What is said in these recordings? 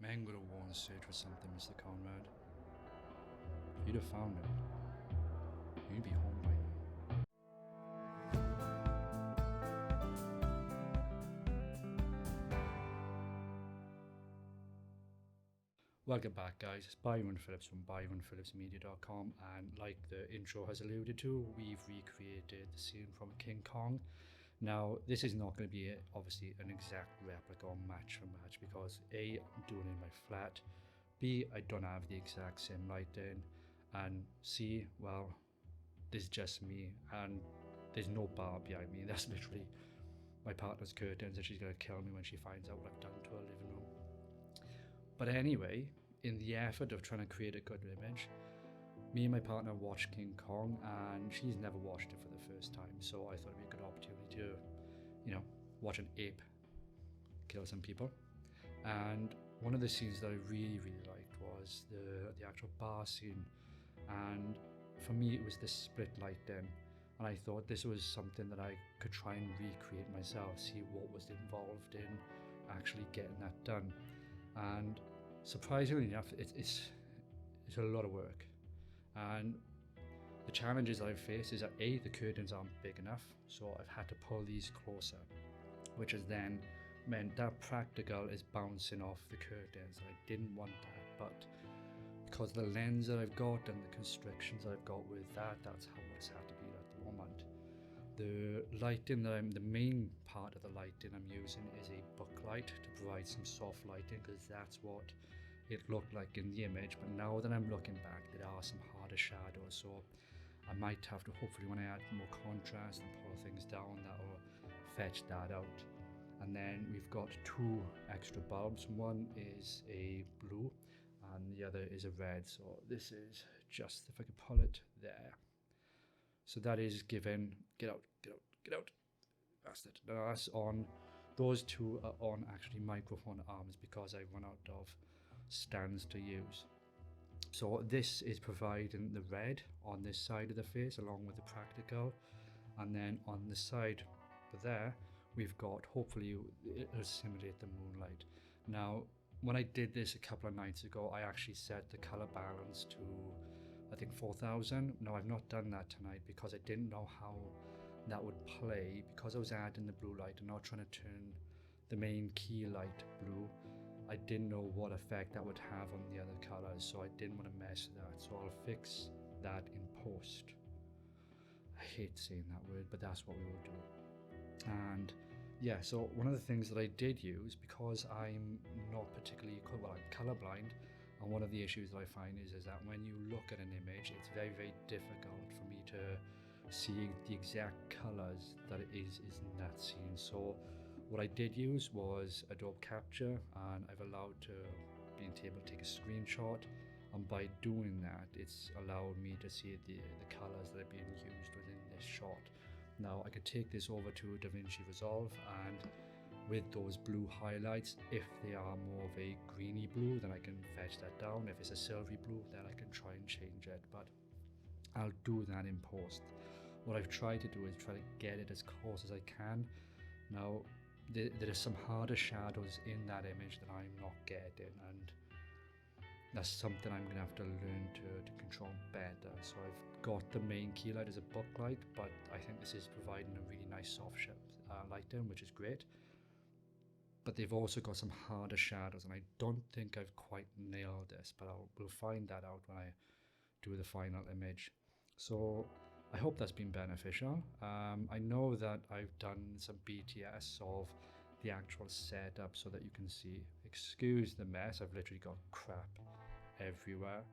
I ain't gonna go and search for something, Mr. Conrad. If you'd have found it, you'd be home by now. Welcome back, guys. It's Byron Phillips from ByronPhillipsMedia.com, and like the intro has alluded to, we've recreated the scene from King Kong. Now, this is not going to be obviously an exact replica or match for match because A, I'm doing it in my flat, B, I don't have the exact same lighting, and C, well, this is just me and there's no bar behind me. That's literally my partner's curtains and she's going to kill me when she finds out what I've done to her living room. But anyway, in the effort of trying to create a good image, me and my partner watched King Kong and she's never watched it for the first time. So I thought it'd be a good opportunity to, watch an ape kill some people. And one of the scenes that I really, really liked was the actual bar scene. And for me, it was the split lighting. And I thought this was something that I could try and recreate myself, see what was involved in actually getting that done. And surprisingly enough, it's a lot of work. And the challenges I've faced is that A, the curtains aren't big enough, so I've had to pull these closer, which has then meant that practical is bouncing off the curtains. I didn't want that, but because the lens that I've got and the constrictions I've got with that, that's how it's had to be at the moment. The lighting the main part of the lighting I'm using is a booklight to provide some soft lighting because that's what it looked like in the image. But now that I'm looking back, there are some harder shadows, so I might have to, hopefully when I add more contrast and pull things down, that will fetch that out. And then we've got two extra bulbs. One is a blue and the other is a red. So this is just, if I could pull it there. So that is given, get out, bastard. Now that's on, those two are on actually microphone arms because I run out of stands to use. So this is providing the red on this side of the face along with the practical, and then on the side there we've got, hopefully it'll simulate the moonlight. Now when I did this a couple of nights ago, I actually set the color balance to I think 4000. No, I've not done that tonight because I didn't know how that would play, because I was adding the blue light and not trying to turn the main key light blue. I didn't know what effect that would have on the other colors, so I didn't want to mess with that. So I'll fix that in post. I hate saying that word, but that's what we will do. And yeah, so one of the things that I did use, because I'm not particularly, well, I'm colorblind, and one of the issues that I find is that when you look at an image, it's very, very difficult for me to see the exact colors that it is in that scene. So what I did use was Adobe Capture, and I've allowed to being able to take a screenshot, and by doing that, it's allowed me to see the colors that are being used within this shot. Now I could take this over to DaVinci Resolve, and with those blue highlights, if they are more of a greeny blue, then I can fetch that down. If it's a silvery blue, then I can try and change it, but I'll do that in post. What I've tried to do is try to get it as close as I can. Now there are some harder shadows in that image that I'm not getting, and that's something I'm gonna have to learn to control better. So I've got the main key light as a booklight, but I think this is providing a really nice soft lighting, which is great. But they've also got some harder shadows, and I don't think I've quite nailed this, but we'll find that out when I do the final image. So I hope that's been beneficial. I know that I've done some BTS of the actual setup so that you can see. Excuse the mess, I've literally got crap everywhere.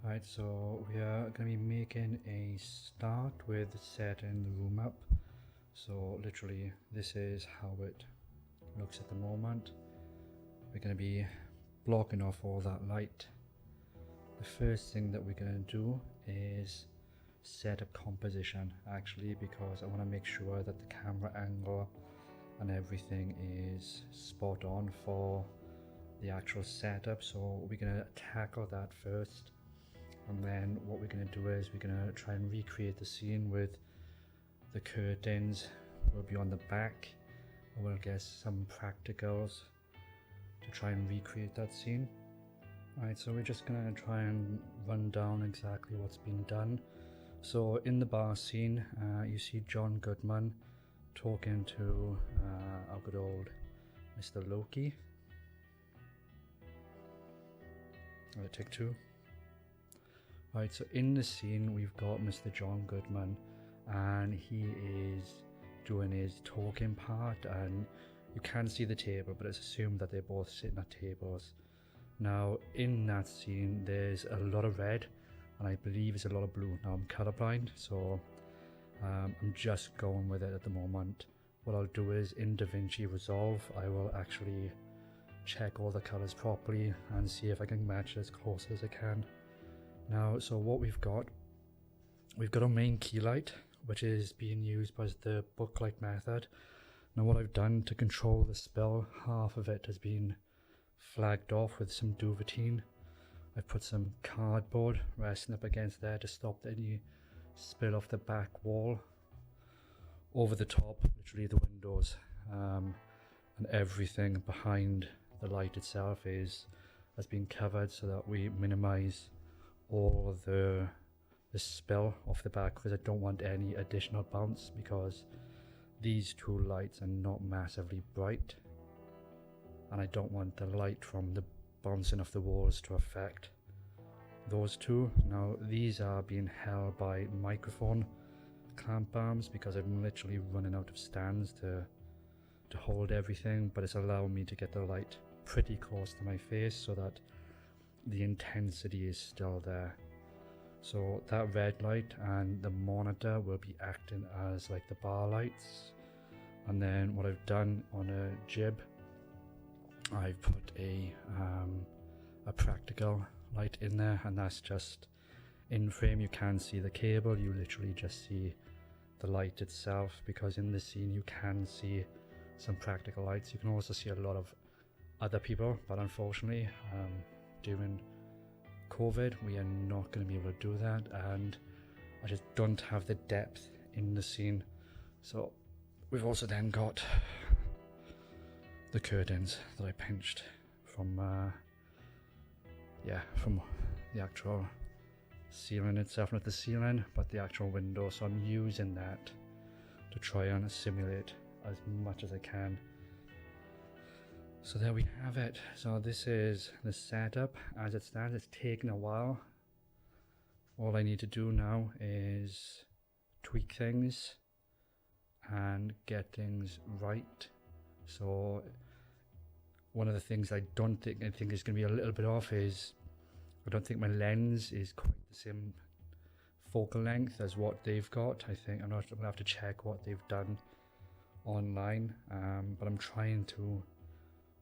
Alright, so we are going to be making a start with setting the room up. So literally this is how it looks at the moment. We're going to be blocking off all that light. The first thing that we're going to do is set up composition, actually, because I want to make sure that the camera angle and everything is spot on for the actual setup. So we're going to tackle that first, and then what we're going to do is we're going to try and recreate the scene with the curtains will be on the back. We'll get some practicals to try and recreate that scene. Alright, so we're just gonna try and run down exactly what's been done. So in the bar scene, you see John Goodman talking to our good old Mr. Loki. Take two. Alright, so in the scene we've got Mr. John Goodman, and he is doing his talking part, and you can see the table, but it's assumed that they're both sitting at tables. Now in that scene there's a lot of red, and I believe it's a lot of blue. Now I'm colorblind, so I'm just going with it at the moment. What I'll do is in DaVinci Resolve I will actually check all the colors properly and see if I can match as close as I can. Now, so what we've got a main key light which is being used by the booklight method. Now what I've done to control the spill, half of it has been flagged off with some duvetine. I've put some cardboard resting up against there to stop any spill off the back wall. Over the top, literally the windows, and everything behind the light itself has been covered so that we minimize all of the spill off the back, because I don't want any additional bounce, because these two lights are not massively bright and I don't want the light from the bouncing off the walls to affect those two. Now these are being held by microphone clamp arms because I'm literally running out of stands to hold everything, but it's allowing me to get the light pretty close to my face so that the intensity is still there. So that red light and the monitor will be acting as like the bar lights, and then what I've done on a jib, I've put a practical light in there, and that's just in frame. You can't see the cable, you literally just see the light itself, because in this scene you can see some practical lights. You can also see a lot of other people, but unfortunately during COVID we are not going to be able to do that, and I just don't have the depth in the scene. So we've also then got the curtains that I pinched from from the actual ceiling itself, not the ceiling but the actual window. So I'm using that to try and simulate as much as I can. So there we have it. So this is the setup as it stands. It's taken a while. All I need to do now is tweak things and get things right. So one of the things I think is going to be a little bit off is I don't think my lens is quite the same focal length as what they've got. I think I'm going to have to check what they've done online, but I'm trying to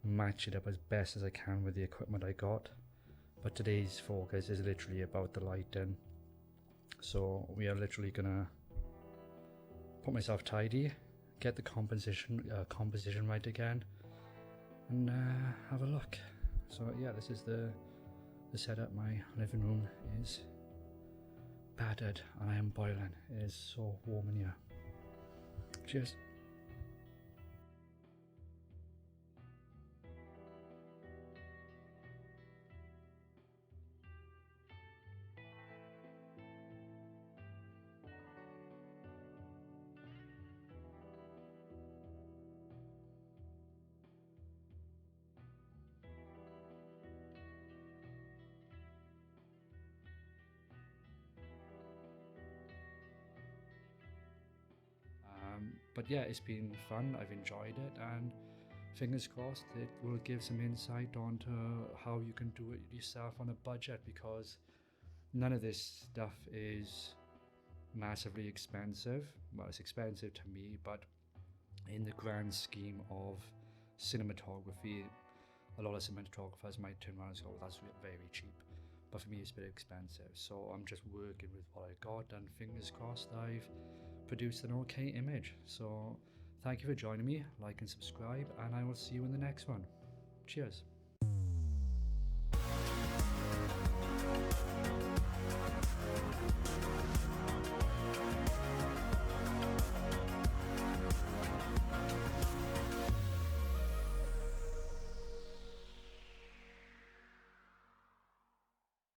match it up as best as I can with the equipment I got. But today's focus is literally about the lighting, so we are literally gonna put myself tidy, get the composition right again, and have a look. So yeah, this is the setup. My living room is battered and I am boiling. It is so warm in here. Cheers. But yeah, it's been fun. I've enjoyed it, and fingers crossed it will give some insight onto how you can do it yourself on a budget, because none of this stuff is massively expensive. Well, it's expensive to me, but in the grand scheme of cinematography, a lot of cinematographers might turn around and say, oh, that's very cheap. But for me, it's a bit expensive. So I'm just working with what I got, and fingers crossed I've produced an okay image. So thank you for joining me. Like and subscribe, and I will see you in the next one. Cheers.